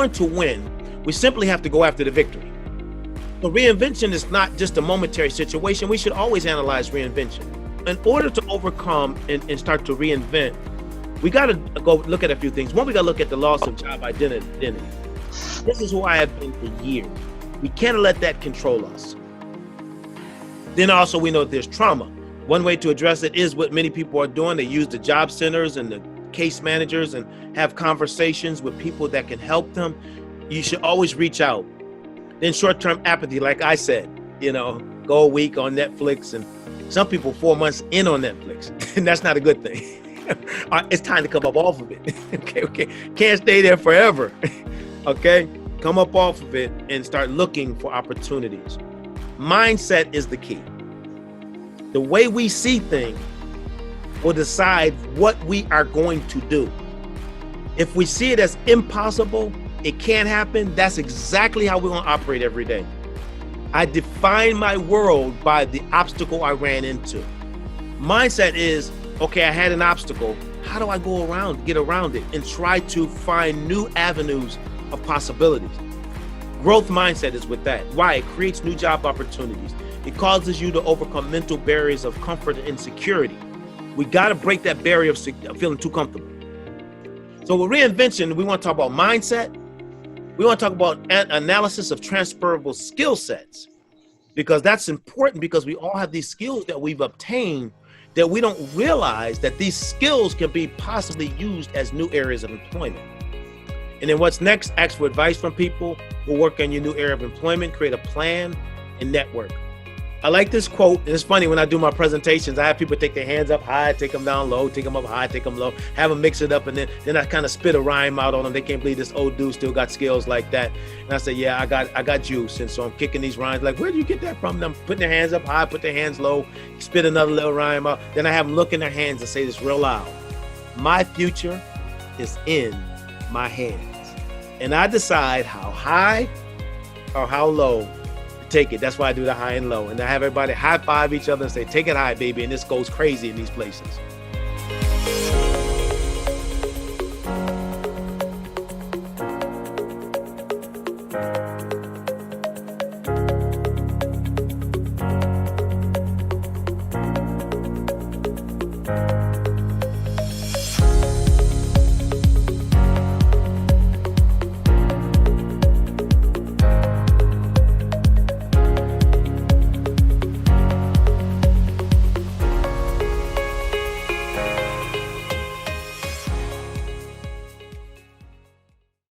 born to win. We simply have to go after the victory. So reinvention is not just a momentary situation. We should always analyze reinvention. In order to overcome and start to reinvent, we got to go look at a few things. One, we got to look at the loss of job identity. This is who I have been for years. We can't let that control us. Then also we know that there's trauma. One way to address it is what many people are doing. They use the job centers and the case managers and have conversations with people that can help them. You should always reach out. Then short-term apathy, like I said, go a week on Netflix, and some people 4 months in on Netflix, and that's not a good thing. It's time to come up off of it. Okay. Can't stay there forever. Okay, come up off of it and start looking for opportunities. Mindset is the key. The way we see things will decide what we are going to do. If we see it as impossible, it can't happen, that's exactly how we're going to operate every day. I define my world by the obstacle I ran into. Mindset is, okay, I had an obstacle. How do I get around it and try to find new avenues of possibilities? Growth mindset is with that. Why? It creates new job opportunities. It causes you to overcome mental barriers of comfort and insecurity. We got to break that barrier of feeling too comfortable. So with reinvention, we want to talk about mindset. We want to talk about analysis of transferable skill sets, because that's important, because we all have these skills that we've obtained that we don't realize that these skills can be possibly used as new areas of employment. And then what's next? Ask for advice from people who work in your new area of employment, create a plan and network. I like this quote, and it's funny when I do my presentations, I have people take their hands up high, take them down low, take them up high, take them low, have them mix it up, and then I kind of spit a rhyme out on them. They can't believe this old dude still got skills like that. And I say, yeah, I got juice, and so I'm kicking these rhymes. Like, where do you get that from? Them putting their hands up high, put their hands low, spit another little rhyme out. Then I have them look in their hands and say this real loud. My future is in my hands, and I decide how high or how low take it. That's why I do the high and low, and I have everybody high five each other and say, take it high, baby, and this goes crazy in these places.